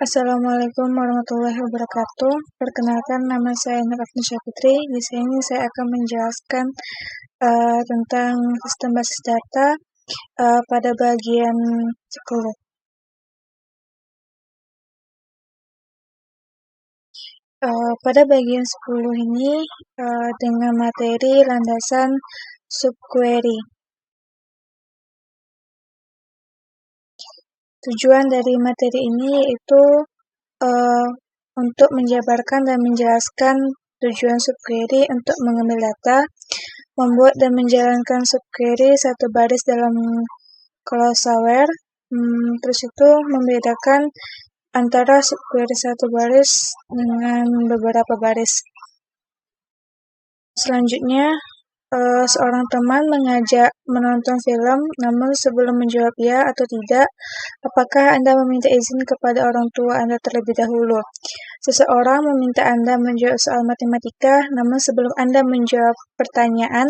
Assalamualaikum warahmatullahi wabarakatuh. Perkenalkan, nama saya Nur Afnisha Putri. Di sini saya akan menjelaskan tentang sistem basis data pada bagian 10. Pada bagian 10 ini dengan materi landasan subquery. Tujuan dari materi ini yaitu untuk menjabarkan dan menjelaskan tujuan subquery untuk mengambil data, membuat dan menjalankan subquery satu baris dalam Closure, terus itu membedakan antara subquery satu baris dengan beberapa baris. Selanjutnya, seorang teman mengajak menonton film, namun sebelum menjawab ya atau tidak, apakah Anda meminta izin kepada orang tua Anda terlebih dahulu? Seseorang meminta Anda menjawab soal matematika, namun sebelum Anda menjawab pertanyaan,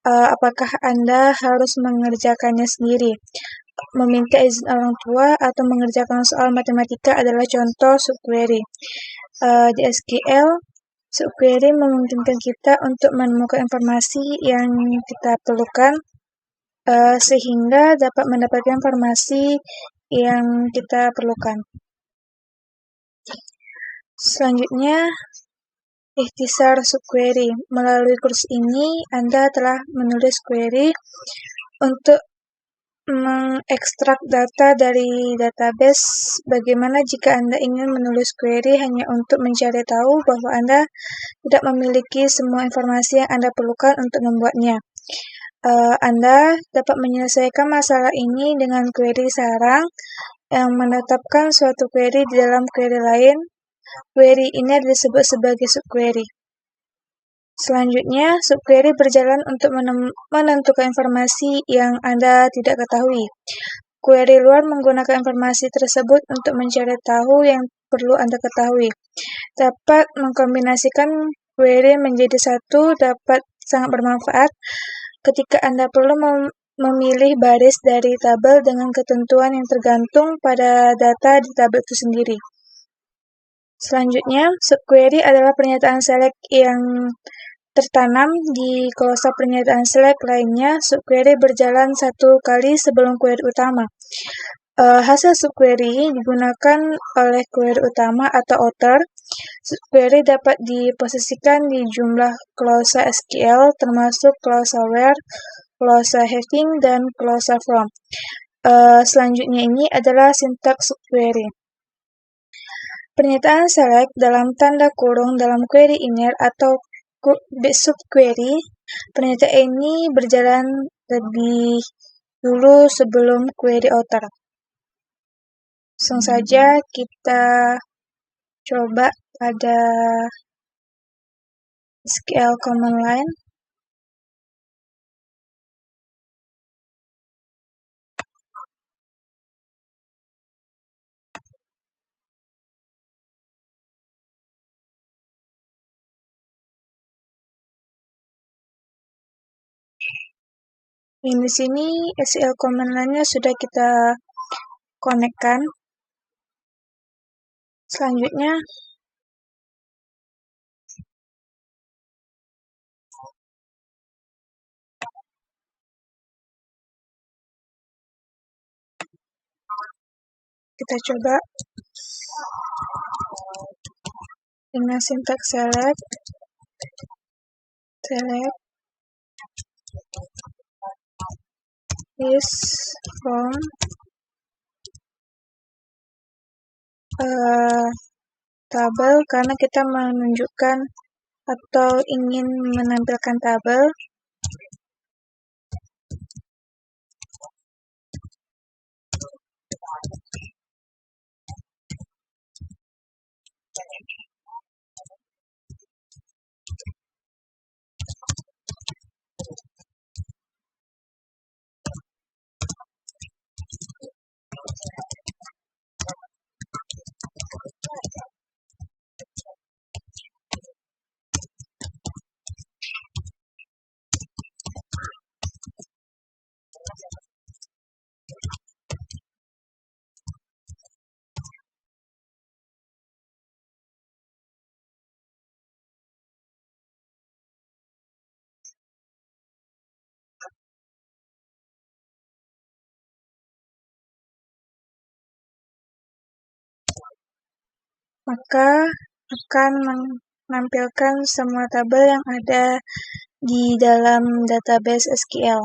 apakah Anda harus mengerjakannya sendiri? Meminta izin orang tua atau mengerjakan soal matematika adalah contoh subquery. Di SQL, subquery memungkinkan kita untuk menemukan informasi yang kita perlukan sehingga dapat mendapatkan informasi yang kita perlukan. Selanjutnya, ikhtisar subquery. Melalui kursus ini, Anda telah menulis query untuk mengekstrak data dari database. Bagaimana jika Anda ingin menulis query hanya untuk mencari tahu bahwa Anda tidak memiliki semua informasi yang Anda perlukan untuk membuatnya? Anda dapat menyelesaikan masalah ini dengan query sarang yang menetapkan suatu query di dalam query lain. Query ini disebut sebagai subquery. Selanjutnya, subquery berjalan untuk menentukan informasi yang Anda tidak ketahui. Query luar menggunakan informasi tersebut untuk mencari tahu yang perlu Anda ketahui. Dapat mengkombinasikan query menjadi satu dapat sangat bermanfaat ketika Anda perlu memilih baris dari tabel dengan ketentuan yang tergantung pada data di tabel itu sendiri. Selanjutnya, subquery adalah pernyataan select yang tertanam di klausa pernyataan select lainnya. Subquery berjalan satu kali sebelum query utama. Hasil subquery digunakan oleh query utama atau outer. Subquery dapat diposisikan di jumlah klausa SQL termasuk klausa where, klausa having, dan klausa from. Selanjutnya ini adalah sintaks subquery. Pernyataan select dalam tanda kurung dalam query inner atau subquery, pernyataan ini berjalan lebih dulu sebelum query outer. Langsung saja kita coba pada SQL command line. Di sini SQL command line-nya sudah kita konekkan. Selanjutnya kita coba dengan sintaks select is from tabel karena kita menunjukkan atau ingin menampilkan tabel. maka akan menampilkan semua tabel yang ada di dalam database SQL.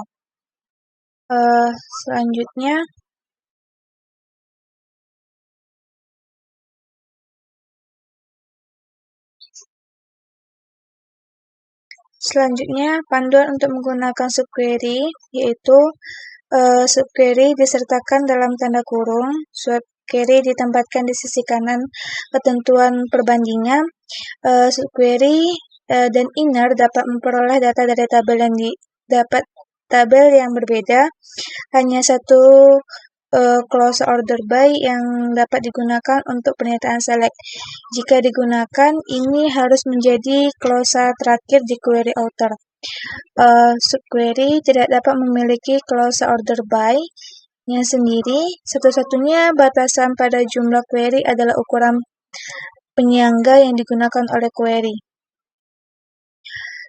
Selanjutnya, panduan untuk menggunakan subquery, yaitu subquery disertakan dalam tanda kurung, subquery ditempatkan di sisi kanan ketentuan perbandingan, subquery dan inner dapat memperoleh data dari tabel yang berbeda, hanya satu close order by yang dapat digunakan untuk pernyataan select. Jika digunakan, ini harus menjadi klausa terakhir di query outer. Subquery tidak dapat memiliki klausa order by nya sendiri. Satu-satunya batasan pada jumlah query adalah ukuran penyangga yang digunakan oleh query.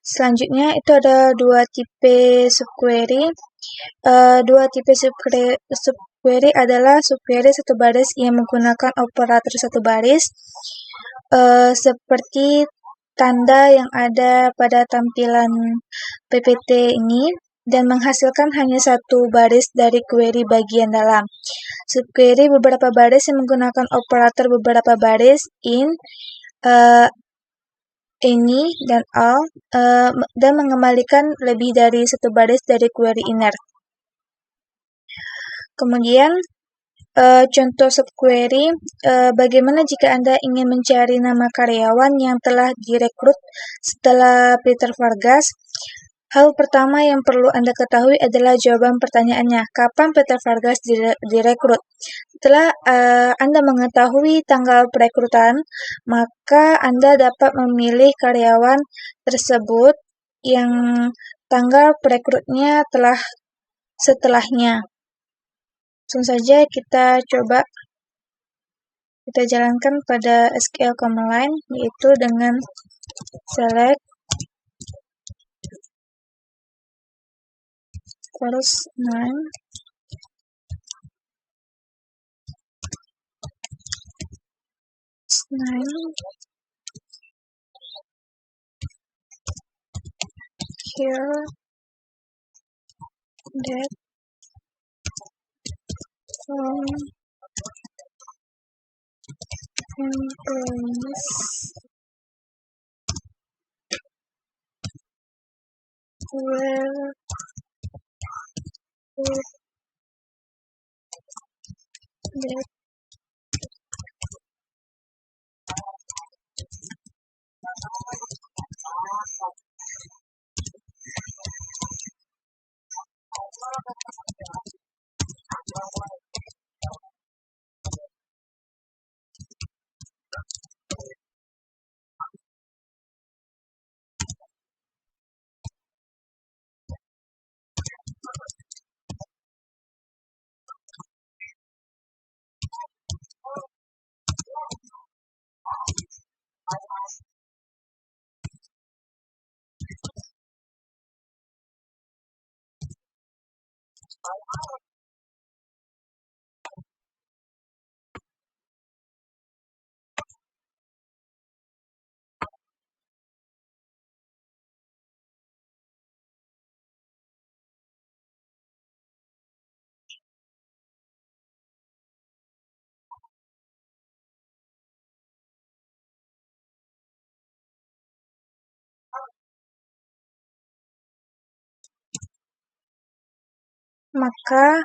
Selanjutnya itu ada dua tipe subquery. Dua tipe subquery adalah subquery satu baris yang menggunakan operator satu baris, seperti tanda yang ada pada tampilan PPT ini, dan menghasilkan hanya satu baris dari query bagian dalam. Subquery beberapa baris yang menggunakan operator beberapa baris in, any, dan all, dan mengembalikan lebih dari satu baris dari query inner. Kemudian, contoh subquery, bagaimana jika Anda ingin mencari nama karyawan yang telah direkrut setelah Peter Vargas? Hal pertama yang perlu Anda ketahui adalah jawaban pertanyaannya, kapan Peter Vargas direkrut? Setelah Anda mengetahui tanggal perekrutan, maka Anda dapat memilih karyawan tersebut yang tanggal perekrutnya telah setelahnya. Langsung saja kita jalankan pada SQL command line, yaitu dengan select equals 9 here that employees were that maka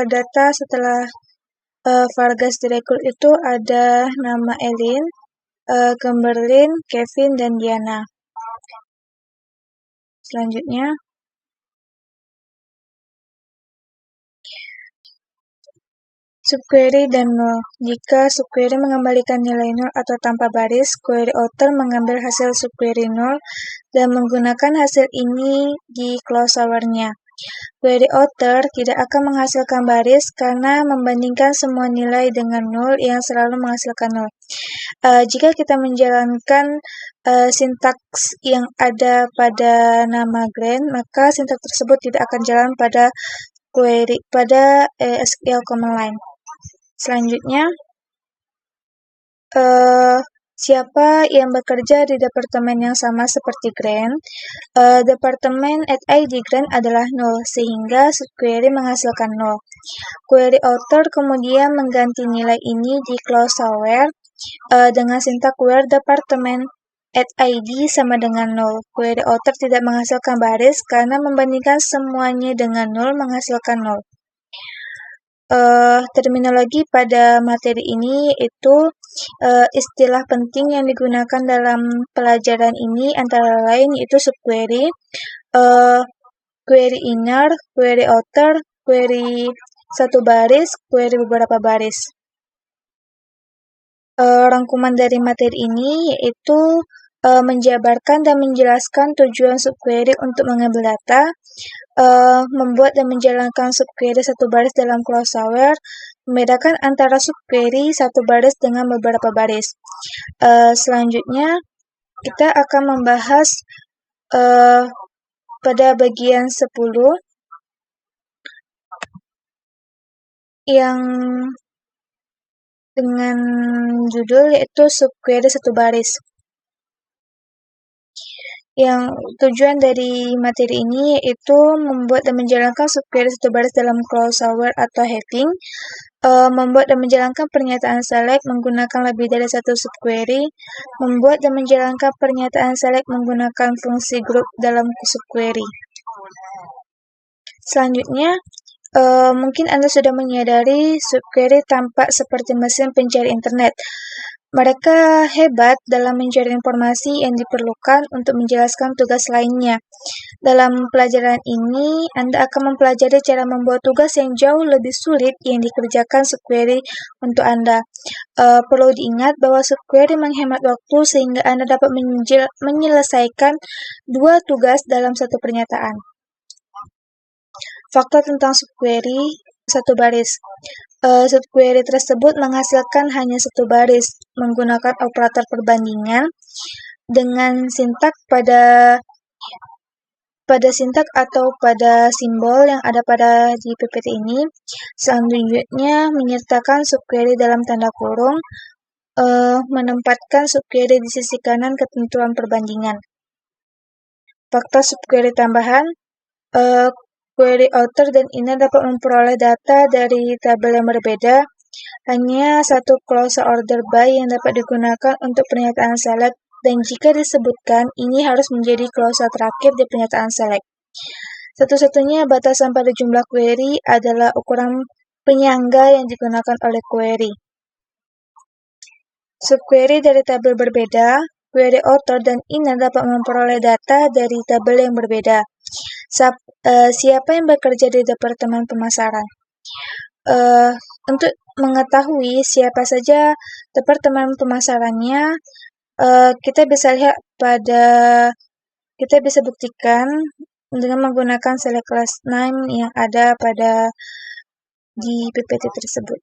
data setelah Vargas direkrut itu ada nama Elin, Kimberlyn, Kevin, dan Diana. Selanjutnya, subquery dan null. Jika subquery mengembalikan nilai null atau tanpa baris, query outer mengambil hasil subquery null dan menggunakan hasil ini di closeover-nya. Query outer tidak akan menghasilkan baris karena membandingkan semua nilai dengan null yang selalu menghasilkan null. Jika kita menjalankan sintaks yang ada pada nama Glenn, maka sintaks tersebut tidak akan jalan pada SQL command line. Selanjutnya, siapa yang bekerja di departemen yang sama seperti Grant, departemen @id Grant adalah 0, sehingga subquery menghasilkan 0. Query author kemudian mengganti nilai ini di clause where dengan sintak where departemen @id sama dengan 0. Query author tidak menghasilkan baris karena membandingkan semuanya dengan 0 menghasilkan 0. Terminologi pada materi ini yaitu istilah penting yang digunakan dalam pelajaran ini antara lain yaitu subquery, query inner, query outer, query satu baris, query beberapa baris. Rangkuman dari materi ini yaitu menjabarkan dan menjelaskan tujuan subquery untuk mengambil data, membuat dan menjalankan subquery satu baris dalam clause where, membedakan antara subquery satu baris dengan beberapa baris. Selanjutnya, kita akan membahas pada bagian 10 yang dengan judul yaitu subquery satu baris. Yang tujuan dari materi ini yaitu membuat dan menjalankan subquery satu baris dalam clause where atau having, membuat dan menjalankan pernyataan select menggunakan lebih dari satu subquery, membuat dan menjalankan pernyataan select menggunakan fungsi group dalam subquery. Selanjutnya, mungkin Anda sudah menyadari subquery tampak seperti mesin pencari internet. Mereka hebat dalam mencari informasi yang diperlukan untuk menjelaskan tugas lainnya. Dalam pelajaran ini, Anda akan mempelajari cara membuat tugas yang jauh lebih sulit yang dikerjakan subquery untuk Anda. Perlu diingat bahwa subquery menghemat waktu sehingga Anda dapat menyelesaikan 2 tugas dalam satu pernyataan. Fakta tentang subquery satu baris. Subquery tersebut menghasilkan hanya satu baris menggunakan operator perbandingan dengan sintak pada sintak atau pada simbol yang ada pada di PPT ini. Selanjutnya menyertakan subquery dalam tanda kurung, menempatkan subquery di sisi kanan ketentuan perbandingan. Fakta subquery tambahan, query outer dan inner dapat memperoleh data dari tabel yang berbeda. Hanya satu clause order by yang dapat digunakan untuk pernyataan select, dan jika disebutkan, ini harus menjadi clause terakhir di pernyataan select. Satu-satunya batasan pada jumlah query adalah ukuran penyangga yang digunakan oleh query. Subquery dari tabel berbeda, query author dan inner dapat memperoleh data dari tabel yang berbeda. Siapa yang bekerja di departemen pemasaran? Untuk mengetahui siapa saja departemen pemasarannya, kita bisa buktikan dengan menggunakan select class name yang ada di PPT tersebut.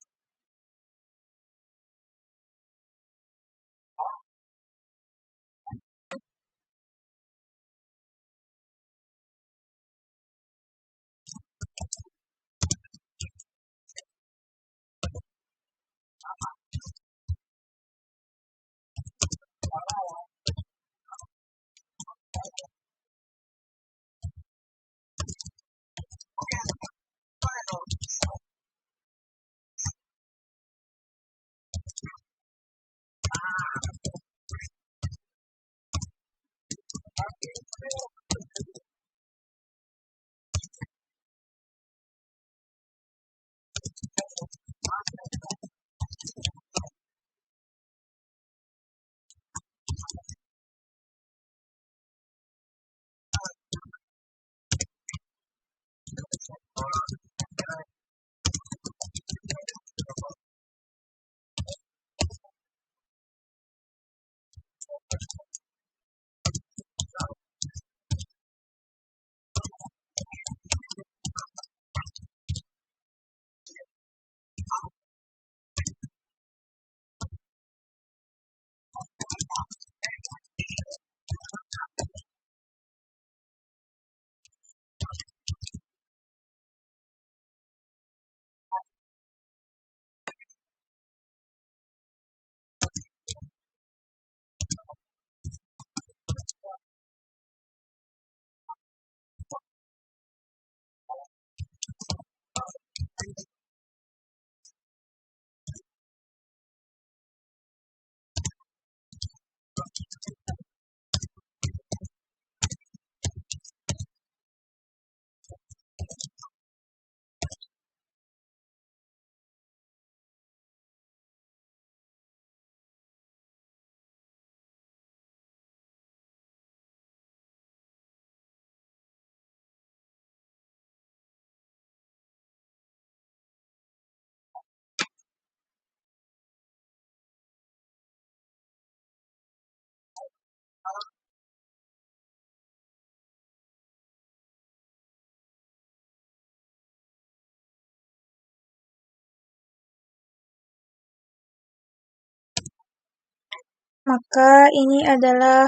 Maka ini adalah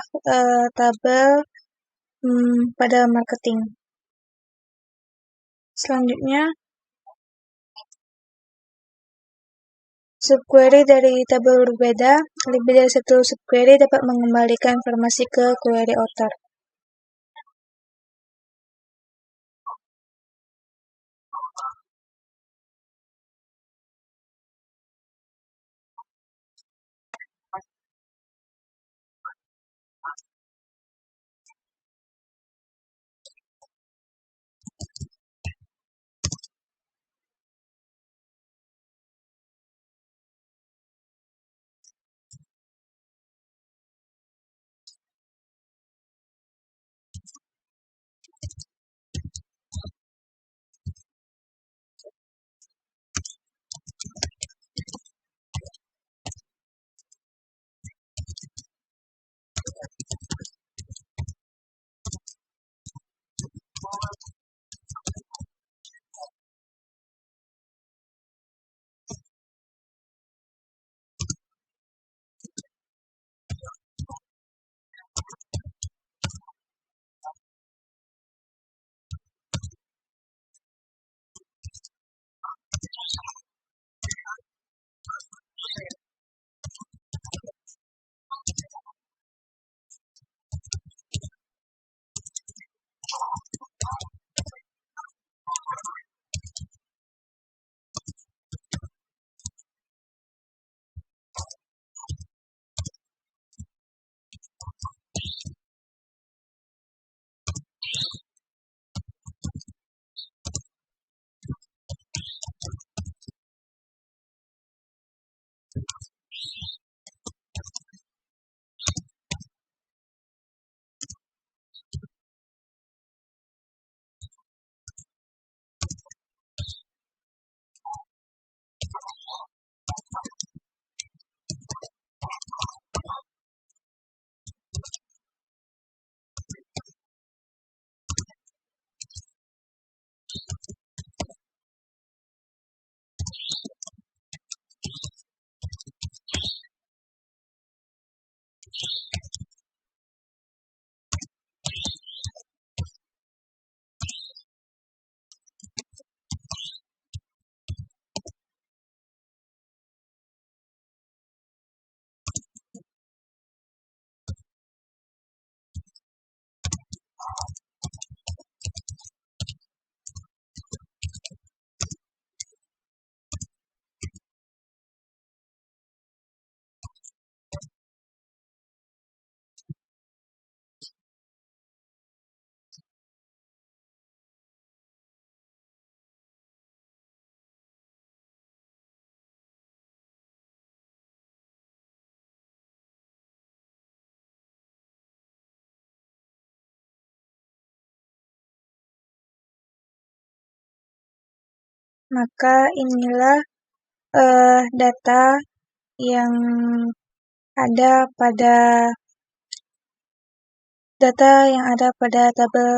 tabel pada marketing. Selanjutnya, subquery dari tabel berbeda. Lebih dari satu subquery dapat mengembalikan informasi ke query author. Maka inilah data yang ada pada tabel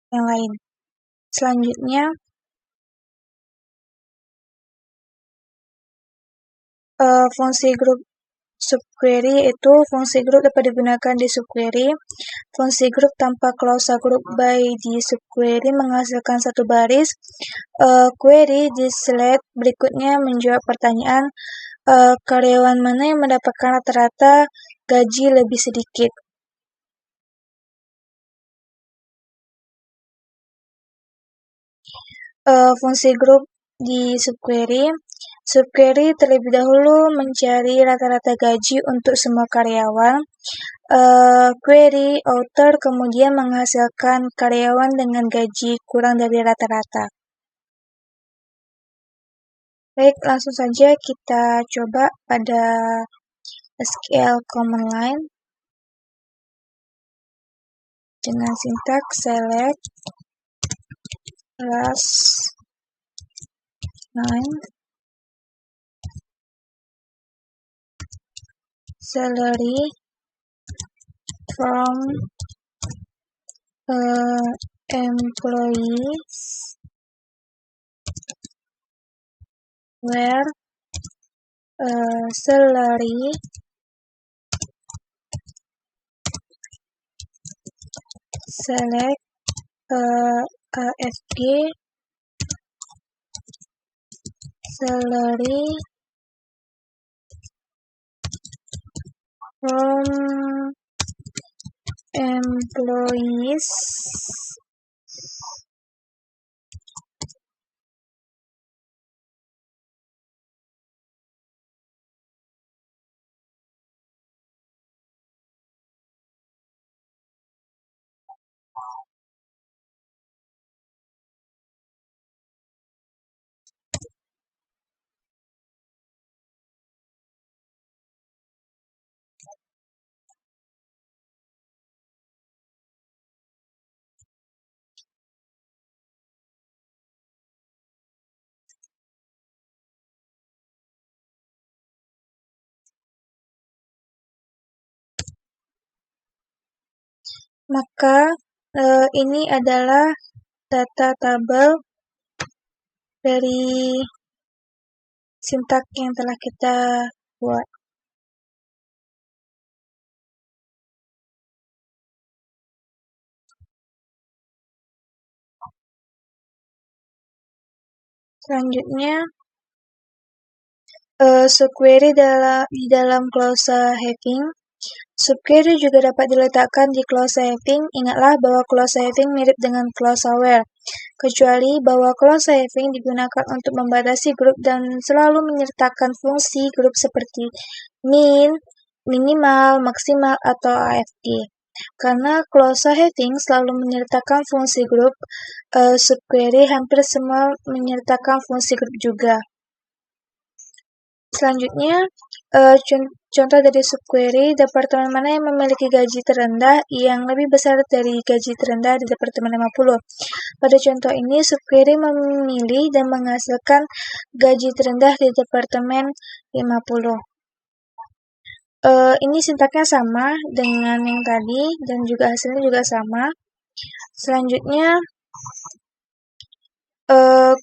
yang lain. Selanjutnya, fungsi grup subquery itu fungsi grup dapat digunakan di subquery. Fungsi grup tanpa klausa group by di subquery menghasilkan satu baris. Query di slide berikutnya menjawab pertanyaan karyawan mana yang mendapatkan rata-rata gaji lebih sedikit. Fungsi grup di subquery. Subquery terlebih dahulu mencari rata-rata gaji untuk semua karyawan. Query author kemudian menghasilkan karyawan dengan gaji kurang dari rata-rata. Baik, langsung saja kita coba pada SQL command line dengan sintaks select last line salary from employees where salary select AFG salary from employees maka ini adalah data tabel dari sintak yang telah kita buat. Selanjutnya, subquery di dalam klausa having. Subquery juga dapat diletakkan di klausa having. Ingatlah bahwa klausa having mirip dengan klausa where, kecuali bahwa klausa having digunakan untuk membatasi grup dan selalu menyertakan fungsi grup seperti min, minimal, maksimal, atau AFG. Karena klausa having selalu menyertakan fungsi grup, subquery hampir semua menyertakan fungsi grup juga. Selanjutnya, contoh dari subquery, departemen mana yang memiliki gaji terendah yang lebih besar dari gaji terendah di departemen 50. Pada contoh ini, subquery memilih dan menghasilkan gaji terendah di departemen 50. Ini sintaknya sama dengan yang tadi dan juga hasilnya juga sama. Selanjutnya,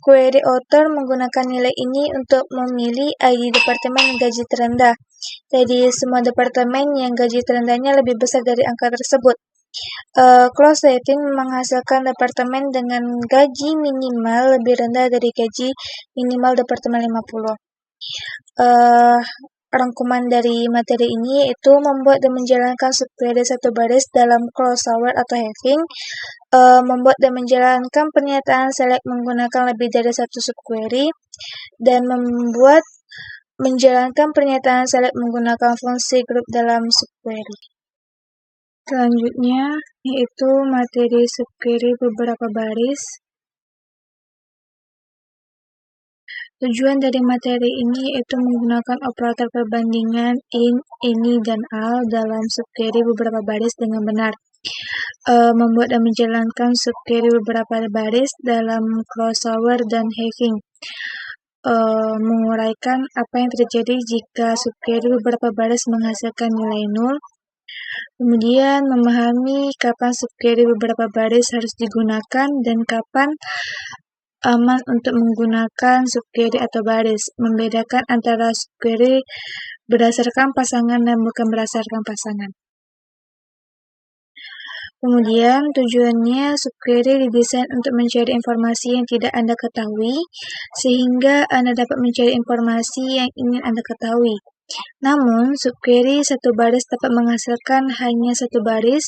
query author menggunakan nilai ini untuk memilih ID departemen gaji terendah. Jadi semua departemen yang gaji terendahnya lebih besar dari angka tersebut. Clause having menghasilkan departemen dengan gaji minimal lebih rendah dari gaji minimal departemen 50. Rangkuman dari materi ini yaitu membuat dan menjalankan subquery satu baris dalam clause where atau having, membuat dan menjalankan pernyataan select menggunakan lebih dari satu subquery, dan membuat menjalankan pernyataan select menggunakan fungsi grup dalam subquery. Selanjutnya yaitu materi subquery beberapa baris. Tujuan dari materi ini yaitu menggunakan operator perbandingan in, ini, dan al dalam subquery beberapa baris dengan benar. Membuat dan menjalankan subquery beberapa baris dalam clause where dan having. Menguraikan apa yang terjadi jika subquery beberapa baris menghasilkan nilai 0. Kemudian memahami kapan subquery beberapa baris harus digunakan dan kapan aman untuk menggunakan subquery atau baris. Membedakan antara subquery berdasarkan pasangan dan bukan berdasarkan pasangan. Kemudian tujuannya subquery didesain untuk mencari informasi yang tidak Anda ketahui, sehingga Anda dapat mencari informasi yang ingin Anda ketahui. Namun, subquery satu baris dapat menghasilkan hanya satu baris.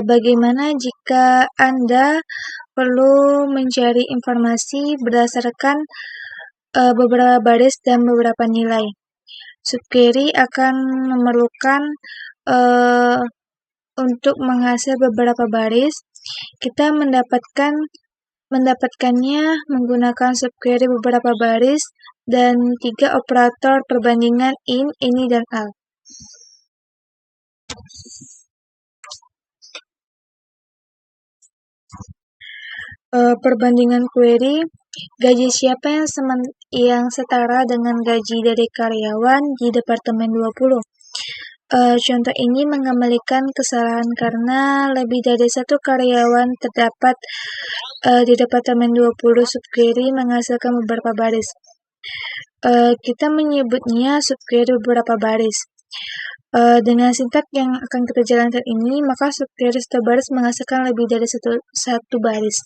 Bagaimana jika Anda perlu mencari informasi berdasarkan beberapa baris dan beberapa nilai? Subquery akan memerlukan untuk menghasil beberapa baris. Kita mendapatkannya menggunakan subquery beberapa baris dan 3 operator perbandingan in, ini, dan al. Perbandingan query, gaji siapa yang setara dengan gaji dari karyawan di departemen 20. Contoh ini mengembalikan kesalahan karena lebih dari satu karyawan terdapat di Departemen 20 subquery menghasilkan beberapa baris. Kita menyebutnya subquery beberapa baris. Dengan sintak yang akan kita jalankan ini, maka subquery satu baris menghasilkan lebih dari satu baris.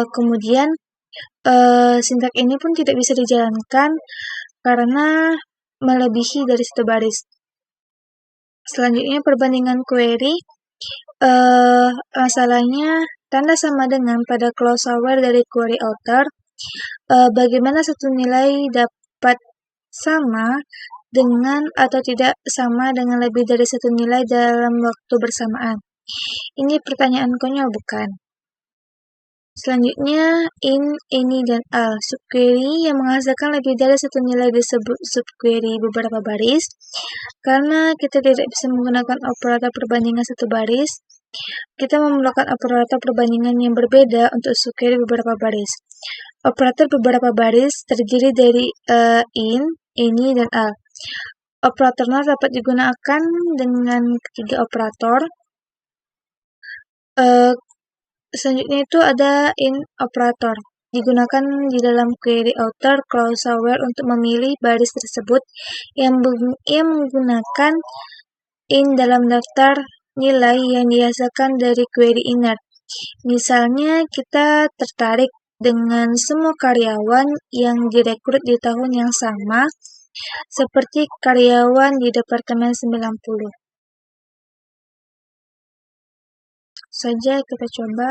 Kemudian sintak ini pun tidak bisa dijalankan karena melebihi dari satu baris. Selanjutnya perbandingan query. Masalahnya tanda sama dengan pada clause aware dari query author. Bagaimana satu nilai dapat sama dengan atau tidak sama dengan lebih dari satu nilai dalam waktu bersamaan. Ini pertanyaan konyol, bukan? Selanjutnya, in, any, dan all. Subquery yang menghasilkan lebih dari satu nilai disebut subquery beberapa baris. Karena kita tidak bisa menggunakan operator perbandingan satu baris, kita memerlukan operator perbandingan yang berbeda untuk subquery beberapa baris. Operator beberapa baris terdiri dari in, any, dan all. Operator not dapat digunakan dengan ketiga operator. Selanjutnya itu ada in operator, digunakan di dalam query author clause aware untuk memilih baris tersebut yang menggunakan in dalam daftar nilai yang dihasilkan dari query inner. Misalnya kita tertarik dengan semua karyawan yang direkrut di tahun yang sama, seperti karyawan di Departemen 90. Saja kita coba.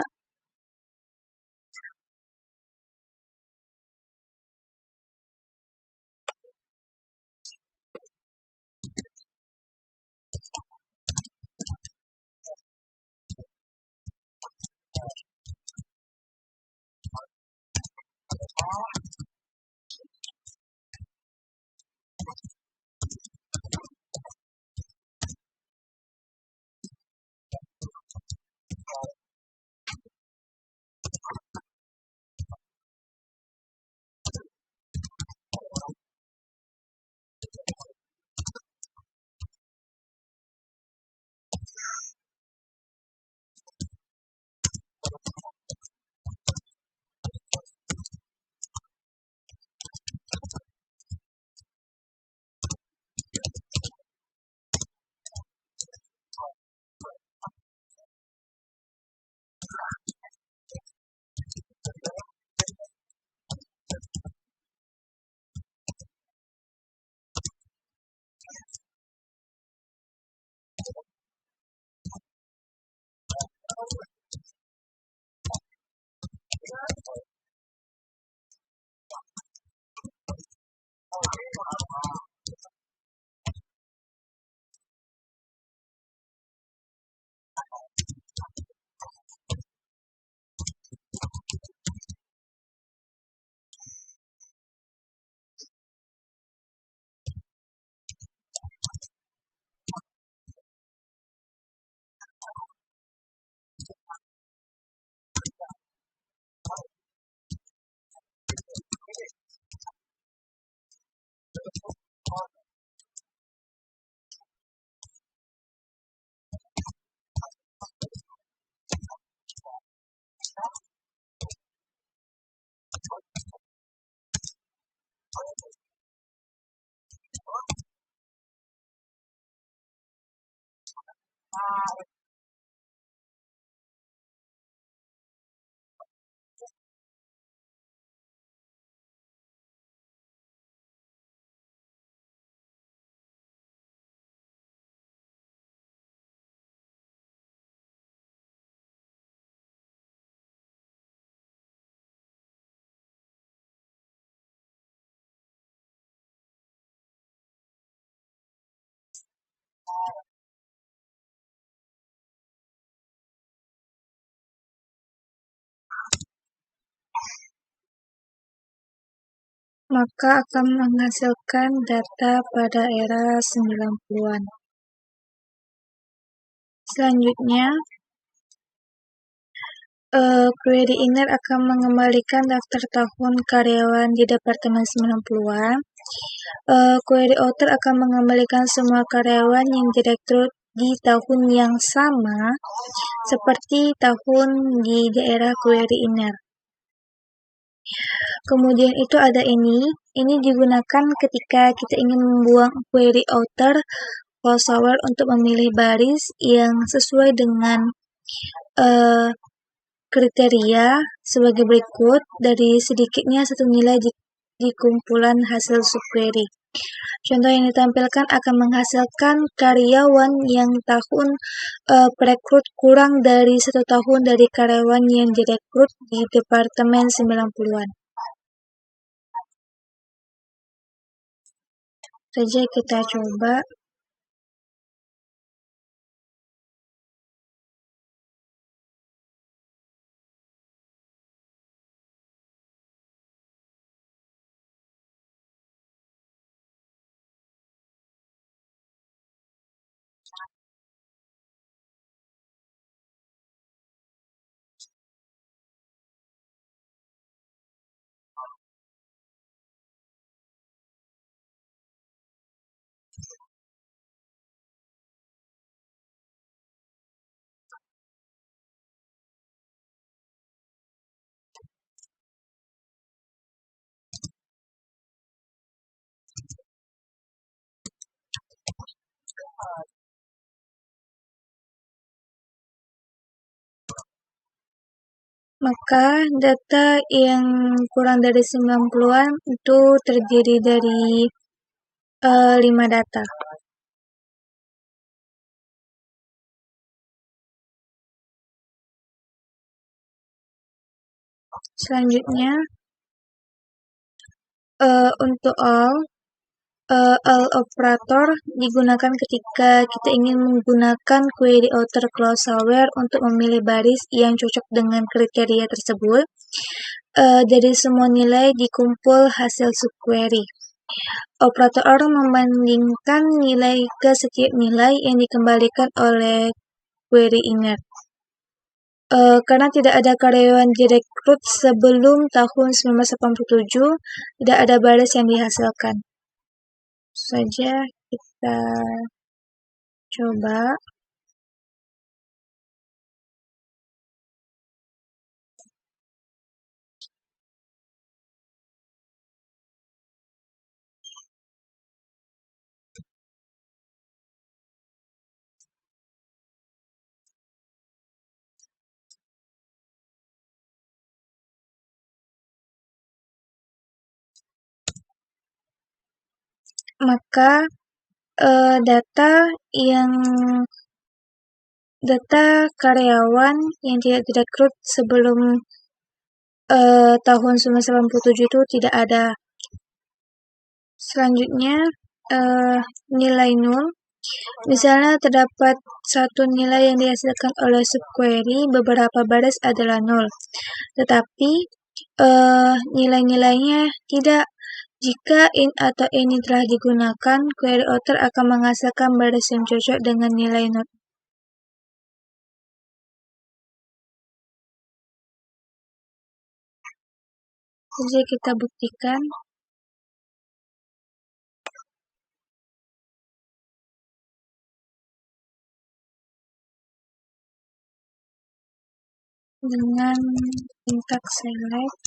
Maka akan menghasilkan data pada era 90-an. Selanjutnya, query inner akan mengembalikan daftar tahun karyawan di Departemen 90-an. Query author akan mengembalikan semua karyawan yang direkrut di tahun yang sama seperti tahun di daerah query inner. Kemudian itu ada ini digunakan ketika kita ingin membuang query author crossover untuk memilih baris yang sesuai dengan kriteria sebagai berikut dari sedikitnya satu nilai di kumpulan hasil subquery. Contoh yang ditampilkan akan menghasilkan karyawan yang tahun perekrut kurang dari 1 tahun dari karyawan yang direkrut di Departemen 90-an. Saja kita coba. Maka data yang kurang dari 90-an itu terdiri dari 5 data. Selanjutnya, untuk all operator digunakan ketika kita ingin menggunakan query author crossover untuk memilih baris yang cocok dengan kriteria tersebut dari semua nilai dikumpul hasil subquery. Operator membandingkan nilai ke setiap nilai yang dikembalikan oleh query inner. Karena tidak ada karyawan direkrut sebelum tahun 1987, tidak ada baris yang dihasilkan. Saja kita coba. Maka data karyawan yang tidak direkrut sebelum tahun 1997 itu tidak ada. Selanjutnya nilai nol. Misalnya terdapat satu nilai yang dihasilkan oleh subquery, beberapa baris adalah nol. Tetapi nilai-nilainya tidak. Jika in atau any telah digunakan, query author akan menghasilkan baris yang cocok dengan nilai not. Jadi kita buktikan. Dengan syntax select.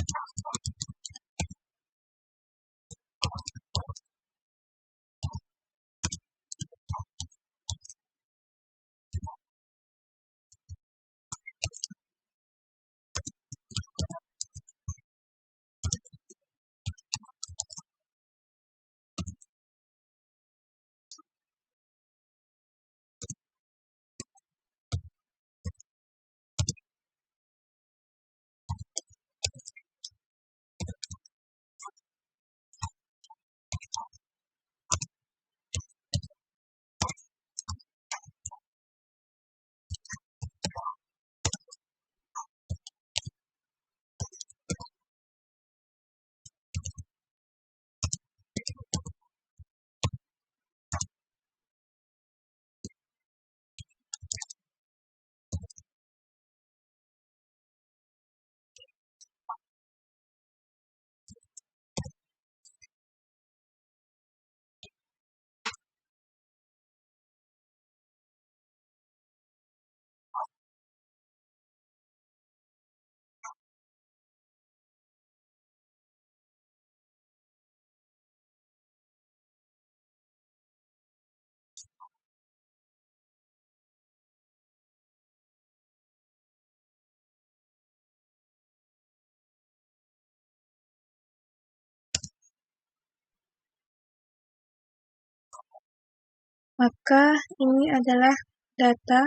Maka ini adalah data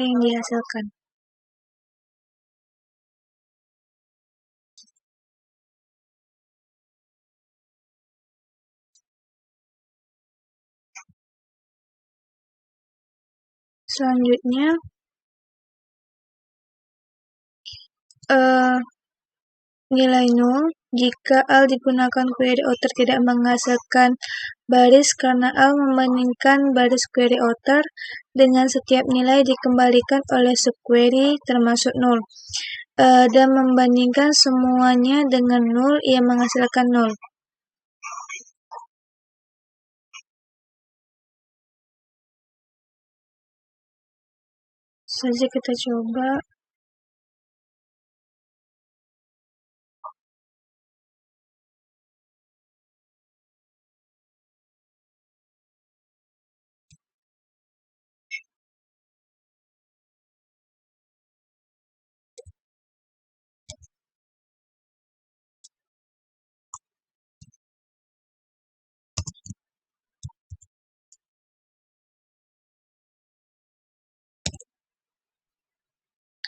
yang dihasilkan. Selanjutnya, nilai nol jika L digunakan query outer tidak menghasilkan baris karena L membandingkan baris query outer dengan setiap nilai dikembalikan oleh subquery termasuk nol, dan membandingkan semuanya dengan nol yang menghasilkan nol. Saja kita coba.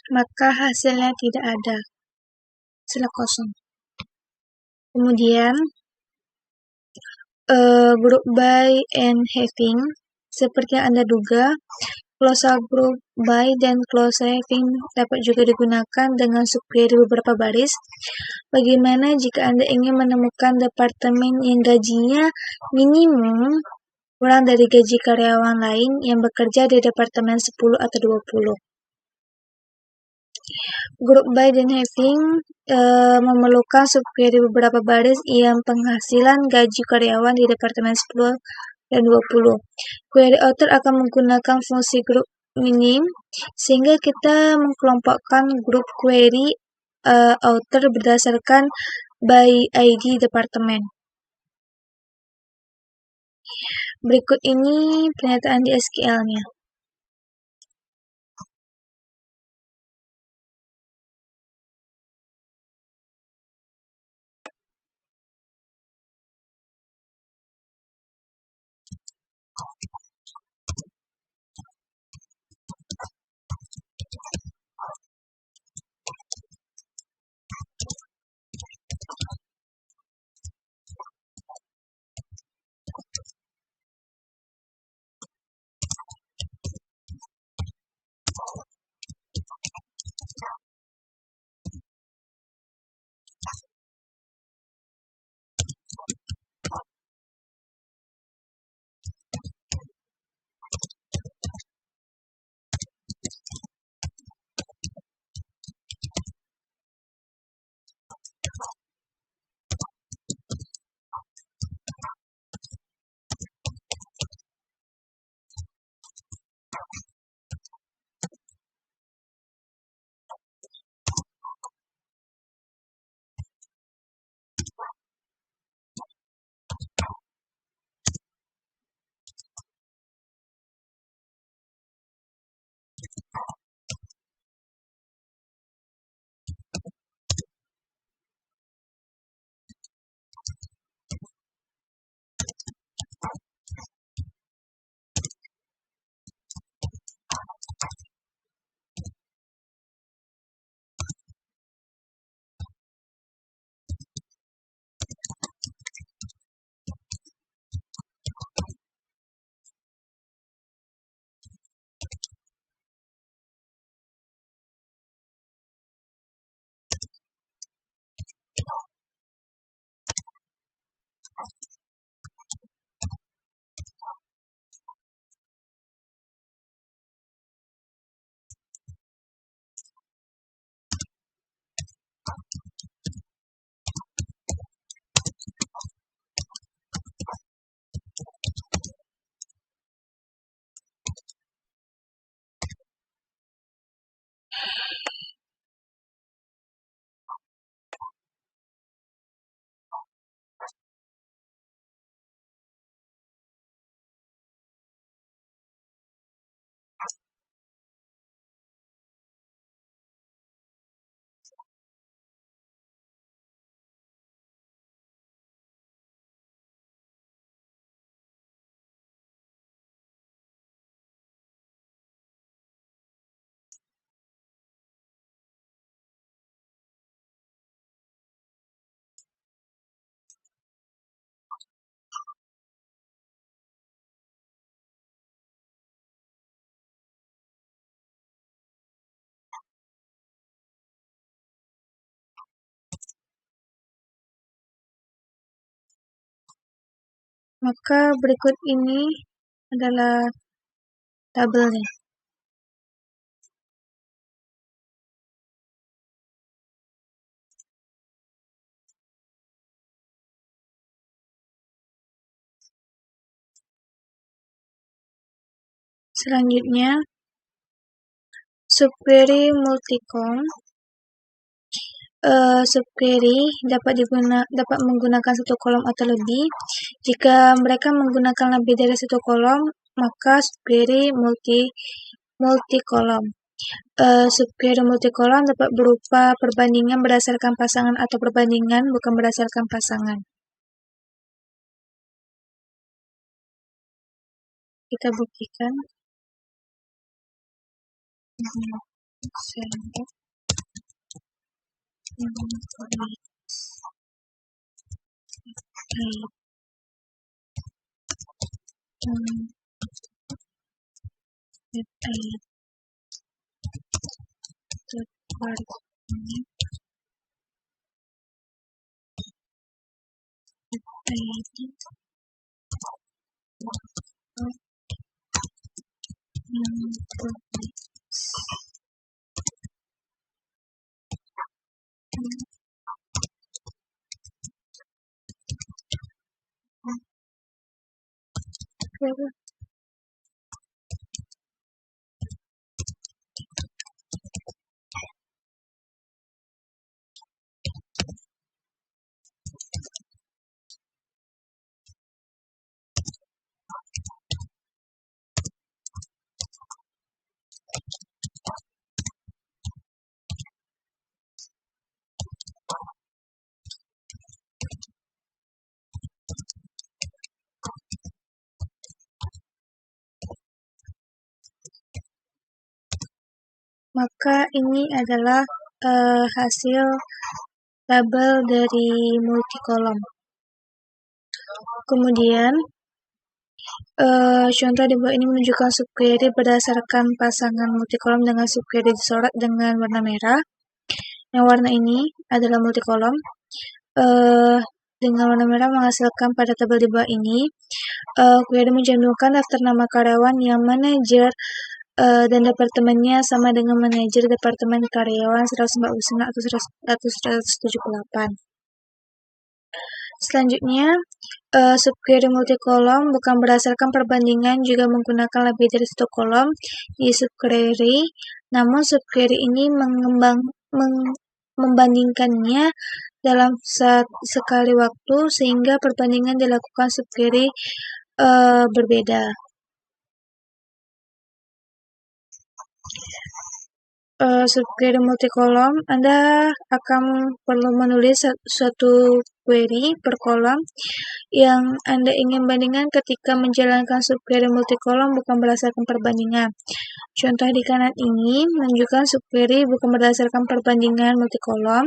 Maka hasilnya tidak ada, sila kosong. Kemudian group by and having, seperti yang Anda duga, clausal group by dan clausal having dapat juga digunakan dengan subquery beberapa baris. Bagaimana jika Anda ingin menemukan departemen yang gajinya minimum kurang dari gaji karyawan lain yang bekerja di departemen 10 atau 20? Group by dan having memerlukan subquery beberapa baris yang penghasilan gaji karyawan di departemen 10 dan 20. Query outer akan menggunakan fungsi group minim, sehingga kita mengelompokkan grup query outer berdasarkan by ID departemen. Berikut ini pernyataan di SQL-nya. Maka berikut ini adalah tabelnya. Selanjutnya, subquery multi-column. Subquery dapat menggunakan satu kolom atau lebih. Jika mereka menggunakan lebih dari satu kolom, maka subquery multi-column. Subquery multi-column dapat berupa perbandingan berdasarkan pasangan atau perbandingan bukan berdasarkan pasangan. Kita buktikan. Maka ini adalah hasil tabel dari multi-kolom. Kemudian, contoh di bawah ini menunjukkan subquery berdasarkan pasangan multi-kolom dengan subquery disorot dengan warna merah. Yang warna ini adalah multi-kolom. Dengan warna merah menghasilkan pada tabel di bawah ini. Query mencantumkan daftar nama karyawan yang manajer dan departemennya sama dengan manajer departemen karyawan 149 atau 178. Selanjutnya, subquery multi-kolom bukan berdasarkan perbandingan juga menggunakan lebih dari satu kolom di subquery, namun subquery ini membandingkannya dalam sekali waktu sehingga perbandingan dilakukan subquery berbeda. Subquery multi-kolom, Anda akan perlu menulis suatu query per kolom yang Anda ingin bandingkan ketika menjalankan subquery multi-kolom bukan berdasarkan perbandingan. Contoh di kanan ini menunjukkan subquery bukan berdasarkan perbandingan multi-kolom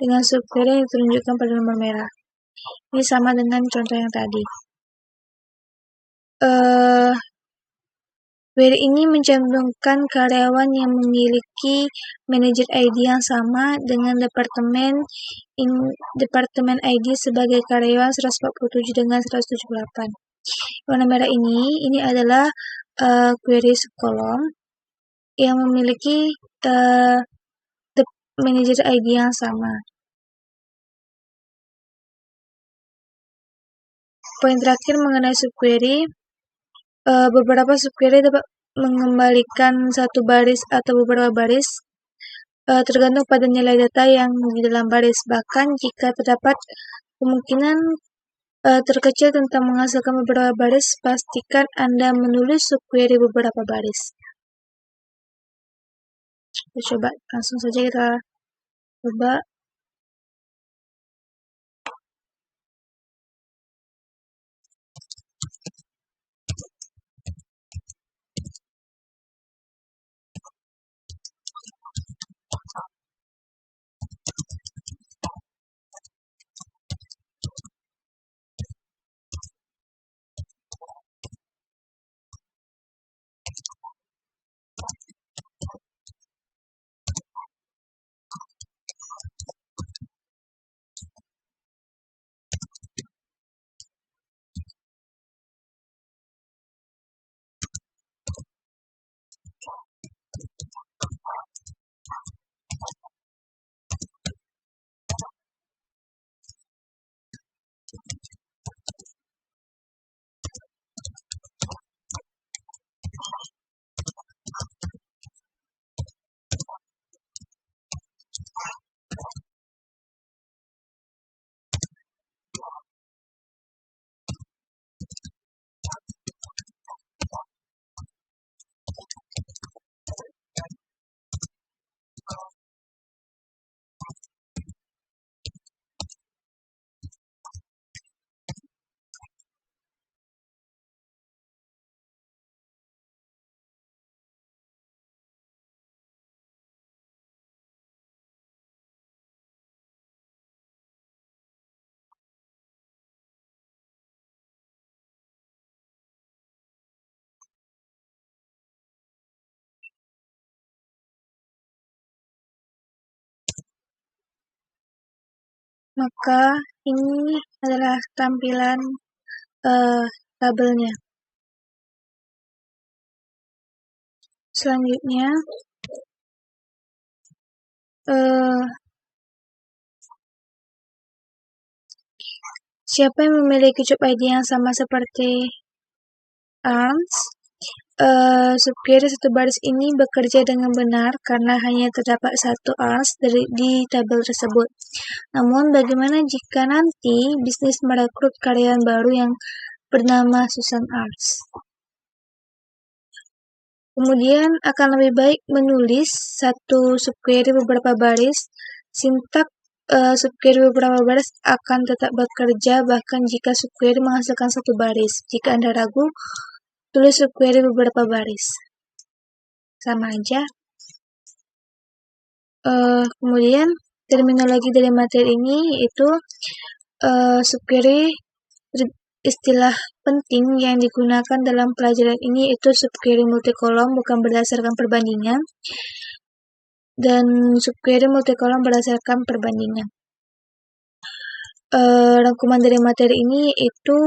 dengan subquery yang ditunjukkan pada nomor merah. Ini sama dengan contoh yang tadi. Query ini mencantumkan karyawan yang memiliki manajer ID yang sama dengan departemen ID sebagai karyawan 147 dengan 178. Warna merah ini adalah query subkolom yang memiliki manajer ID yang sama. Poin terakhir mengenai subquery. Beberapa subquery dapat mengembalikan satu baris atau beberapa baris tergantung pada nilai data yang di dalam baris. Bahkan jika terdapat kemungkinan terkecil tentang menghasilkan beberapa baris, pastikan Anda menulis subquery beberapa baris. Kita coba langsung saja kita coba. Maka ini adalah tampilan tabelnya. Selanjutnya, siapa yang memiliki job ID yang sama seperti ARMS? Supir satu baris ini bekerja dengan benar karena hanya terdapat satu ARMS di tabel tersebut. Namun, bagaimana jika nanti bisnis merekrut karyawan baru yang bernama Susan ARMS? Kemudian akan lebih baik menulis satu subquery beberapa baris. Sintak subquery beberapa baris akan tetap bekerja bahkan jika subquery menghasilkan satu baris. Jika Anda ragu, tulis subquery beberapa baris. Sama aja. Kemudian terminologi dari materi ini yaitu subquery, istilah penting yang digunakan dalam pelajaran ini itu subquery multikolom bukan berdasarkan perbandingan, dan subquery multikolom berdasarkan perbandingan. Rangkuman dari materi ini itu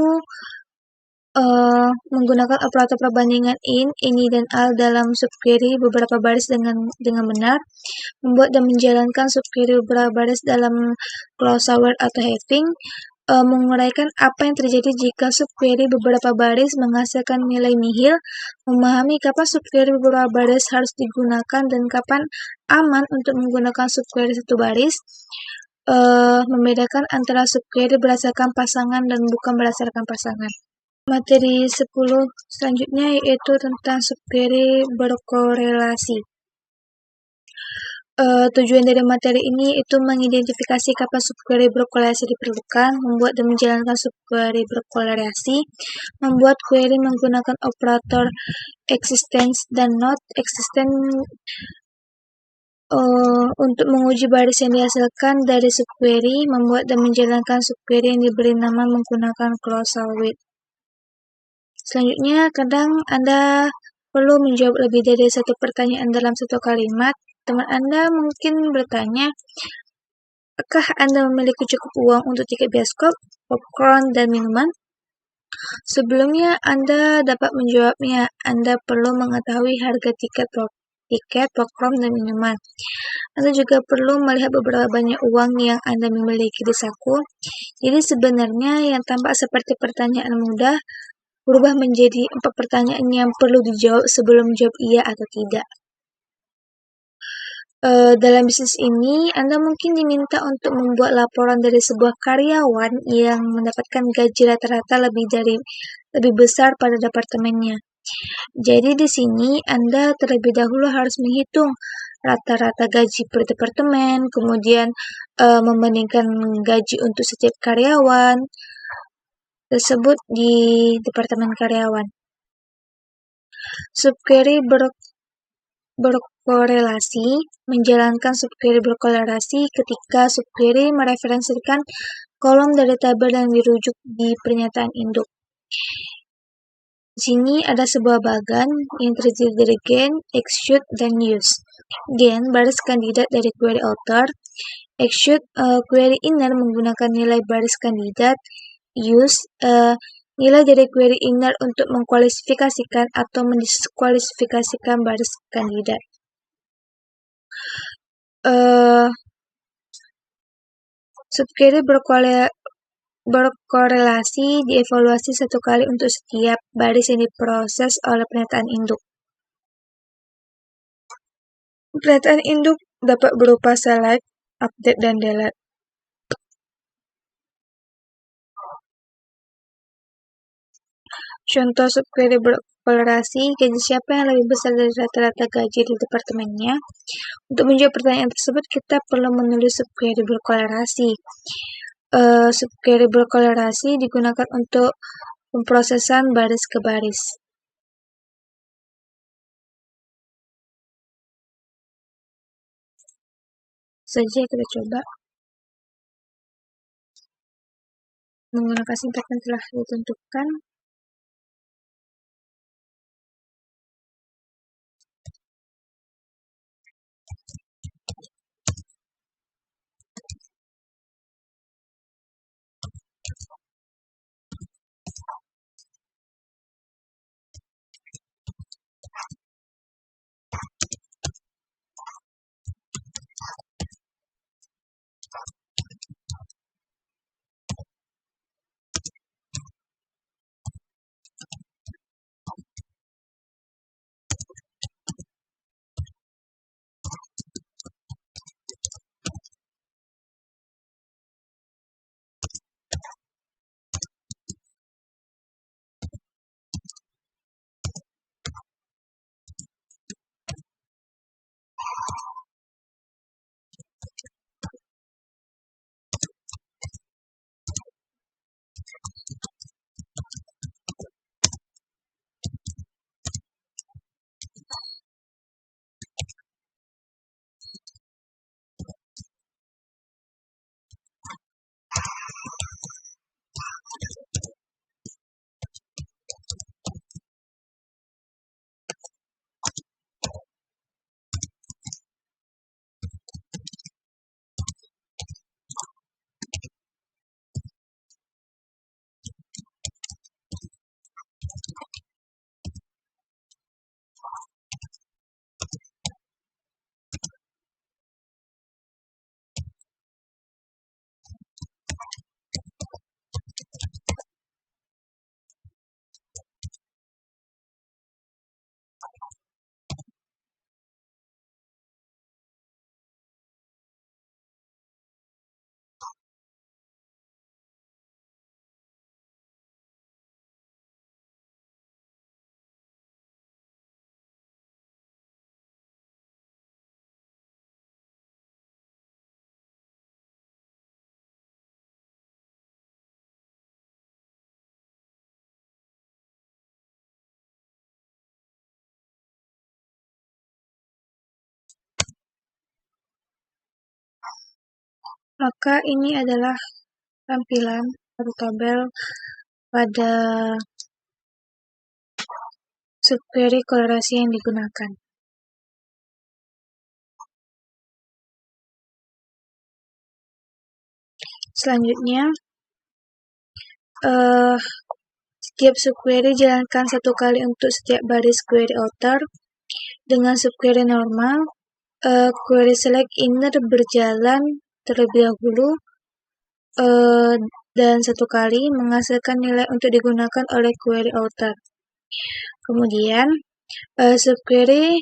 menggunakan operator perbandingan ini dan al dalam subquery beberapa baris dengan benar, membuat dan menjalankan subquery beberapa baris dalam clause word atau having, menguraikan apa yang terjadi jika subquery beberapa baris menghasilkan nilai nihil, memahami kapan subquery beberapa baris harus digunakan dan kapan aman untuk menggunakan subquery satu baris, membedakan antara subquery berdasarkan pasangan dan bukan berdasarkan pasangan. Materi 10 selanjutnya yaitu tentang subquery berkorelasi. Tujuan dari materi ini itu mengidentifikasi kapan subquery berkorelasi diperlukan, membuat dan menjalankan subquery berkorelasi, membuat query menggunakan operator existence dan not existence untuk menguji baris yang dihasilkan dari subquery, membuat dan menjalankan subquery yang diberi nama menggunakan clause with. Selanjutnya, kadang Anda perlu menjawab lebih dari satu pertanyaan dalam satu kalimat. Teman Anda mungkin bertanya, apakah Anda memiliki cukup uang untuk tiket bioskop, popcorn, dan minuman? Sebelumnya Anda dapat menjawabnya, Anda perlu mengetahui harga tiket, popcorn, dan minuman. Anda juga perlu melihat beberapa banyak uang yang Anda memiliki di saku. Jadi sebenarnya yang tampak seperti pertanyaan mudah berubah menjadi 4 pertanyaan yang perlu dijawab sebelum menjawab iya atau tidak. Dalam bisnis ini, Anda mungkin diminta untuk membuat laporan dari sebuah karyawan yang mendapatkan gaji rata-rata lebih besar pada departemennya. Jadi di sini Anda terlebih dahulu harus menghitung rata-rata gaji per departemen, kemudian membandingkan gaji untuk setiap karyawan tersebut di departemen karyawan. Subquery berkorelasi, menjalankan subquery berkorelasi ketika subquery mereferensikan kolom dari tabel yang dirujuk di pernyataan induk. Di sini ada sebuah bagan yang terdiri dari gen, execute, dan use. Gen, baris kandidat dari query author. Execute, query inner menggunakan nilai baris kandidat. Use, nilai dari query inner untuk mengkualifikasikan atau mendiskualifikasikan baris kandidat. Subquery berkorelasi dievaluasi satu kali untuk setiap baris yang diproses oleh pernyataan induk. Pernyataan induk dapat berupa select, update, dan delete. Contoh subquery berkorelasi, gaji siapa yang lebih besar dari rata-rata gaji di departemennya? Untuk menjawab pertanyaan tersebut, kita perlu menulis subquery berkorelasi. Subquery berkorelasi digunakan untuk pemrosesan baris ke baris. Saja kita coba menggunakan sintak yang telah ditentukan. Maka ini adalah tampilan atau tabel pada subquery kolerasi yang digunakan. Selanjutnya, setiap subquery jalankan satu kali untuk setiap baris query outer. Dengan subquery normal, query select inner berjalan terlebih dahulu dan satu kali menghasilkan nilai untuk digunakan oleh query outer. Kemudian, subquery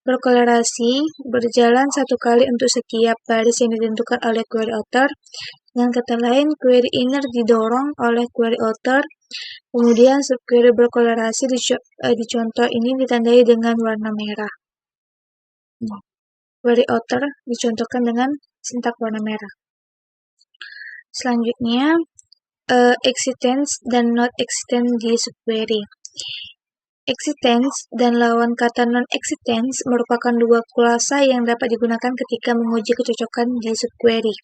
berkolerasi berjalan satu kali untuk setiap baris yang ditentukan oleh query outer. Dengan kata lain, query inner didorong oleh query outer. Kemudian subquery berkolerasi di contoh ini ditandai dengan warna merah. Query outer dicontohkan dengan sintak warna merah. Selanjutnya, existence dan not existence di subquery. Existence dan lawan kata non-existence merupakan dua klasa yang dapat digunakan ketika menguji kecocokan di subquery.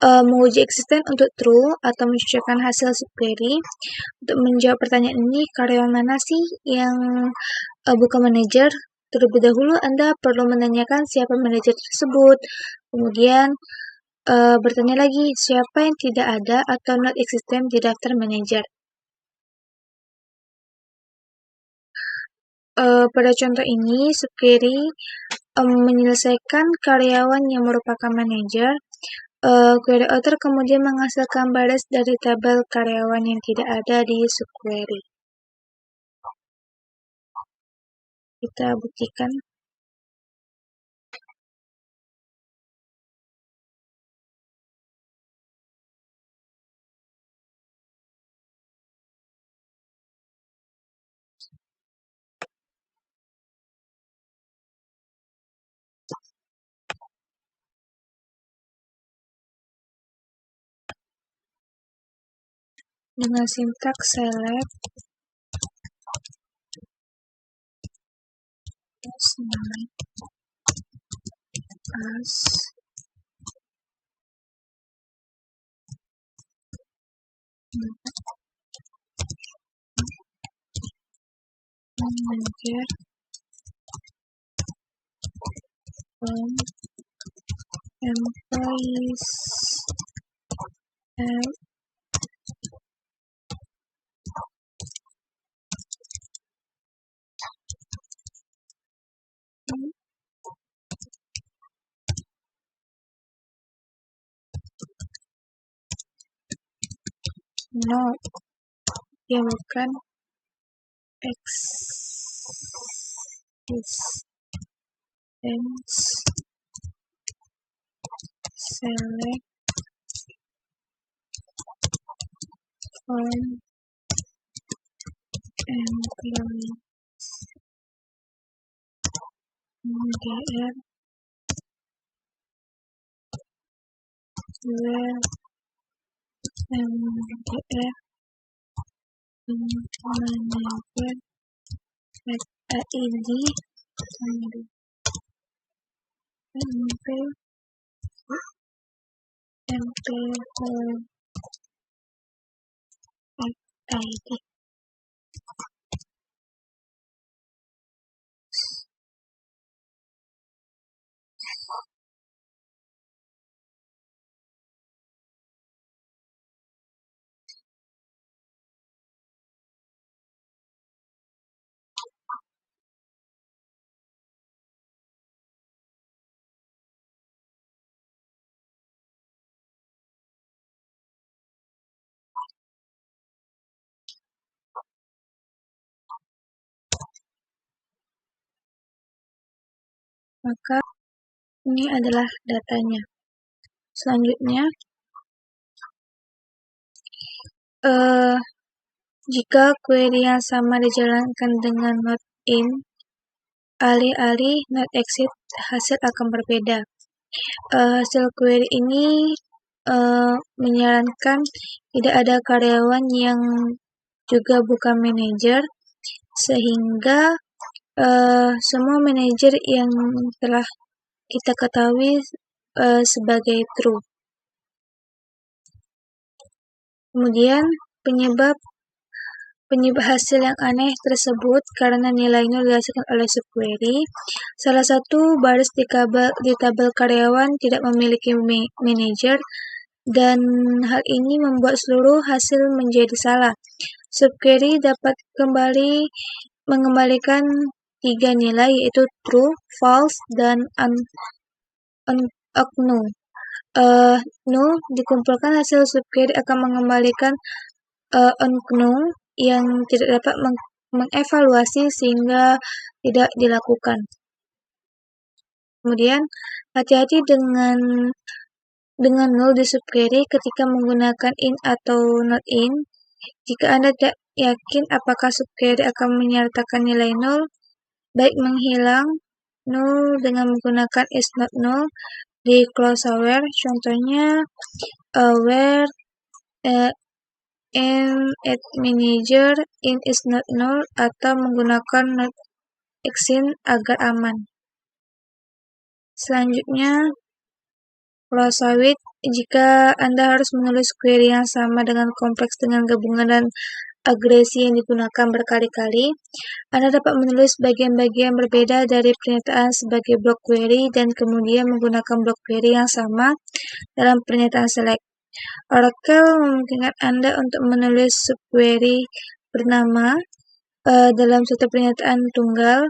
Menguji existence untuk true atau mencocokkan hasil subquery. Untuk menjawab pertanyaan ini, karyawan mana sih yang bukan manajer? Terlebih dahulu Anda perlu menanyakan siapa manajer tersebut. Kemudian bertanya lagi siapa yang tidak ada atau not existent di daftar manajer. Pada contoh ini, subquery menyelesaikan karyawan yang merupakan manajer. Query outer kemudian menghasilkan baris dari tabel karyawan yang tidak ada di subquery. Kita buktikan. Dengan sintak select as manager from employees at no, ya bukan existence select from employee MDR where MDR manager ID ID. Maka ini adalah datanya. Selanjutnya, jika query yang sama dijalankan dengan not in, alih-alih not exit, hasil akan berbeda. Hasil query ini menyarankan tidak ada karyawan yang juga bukan manajer, sehingga semua manajer yang telah kita ketahui sebagai true. Kemudian penyebab hasil yang aneh tersebut karena nilai nol dihasilkan oleh subquery. Salah satu baris di tabel karyawan tidak memiliki manajer, dan hal ini membuat seluruh hasil menjadi salah. Subquery dapat mengembalikan 3 nilai, yaitu true, false, dan null. Null dikumpulkan, hasil subquery akan mengembalikan null yang tidak dapat mengevaluasi sehingga tidak dilakukan. Kemudian hati-hati dengan null di subquery ketika menggunakan in atau not in. Jika Anda tidak yakin apakah subquery akan menyertakan nilai null, baik menghilang null dengan menggunakan is not null di clause where, contohnya where at manager in is not null, atau menggunakan not exit agar aman. Selanjutnya, clause with. Jika Anda harus menulis query yang sama dengan kompleks dengan gabungan dan agresi yang digunakan berkali-kali, Anda dapat menulis bagian-bagian berbeda dari pernyataan sebagai block query dan kemudian menggunakan block query yang sama dalam pernyataan select. Oracle memungkinkan Anda untuk menulis subquery bernama dalam suatu pernyataan tunggal.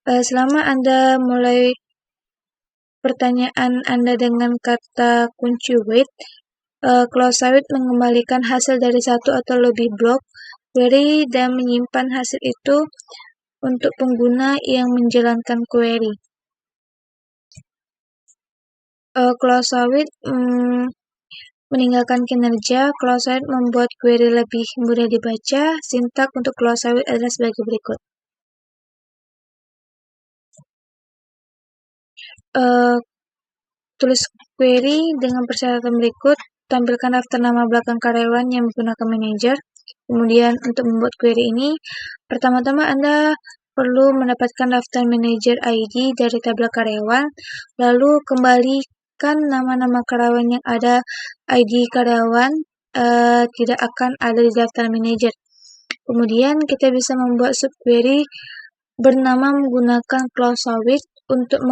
Selama Anda mulai pertanyaan Anda dengan kata kunci with, clause with mengembalikan hasil dari satu atau lebih blok query dan menyimpan hasil itu untuk pengguna yang menjalankan query. Clause with meninggalkan kinerja. Clause with membuat query lebih mudah dibaca. Sintak untuk clause with adalah sebagai berikut. Tulis query dengan persyaratan berikut. Tampilkan daftar nama belakang karyawan yang menggunakan manager. Kemudian untuk membuat query ini, pertama-tama Anda perlu mendapatkan daftar manager ID dari tabel karyawan, lalu kembalikan nama-nama karyawan yang ada ID karyawan tidak akan ada di daftar manager. Kemudian kita bisa membuat subquery bernama menggunakan clause with untuk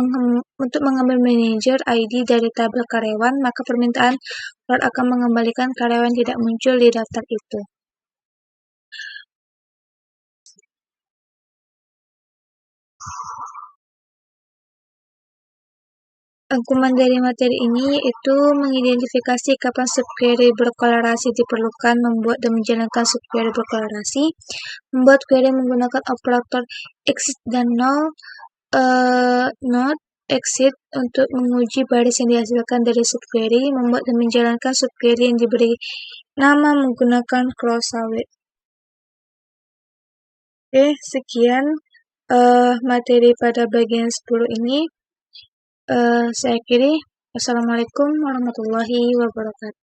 mengambil manager ID dari tabel karyawan, maka permintaan for akan mengembalikan karyawan tidak muncul di daftar itu. Rangkuman dari materi ini yaitu mengidentifikasi kapan subquery berkolerasi diperlukan, membuat dan menjalankan subquery berkolerasi, membuat query menggunakan operator exit dan null, not exit untuk menguji baris yang dihasilkan dari subquery, membuat dan menjalankan subquery yang diberi nama menggunakan clause with. Oke, sekian materi pada bagian 10 ini. Saya akhiri. Wassalamualaikum warahmatullahi wabarakatuh.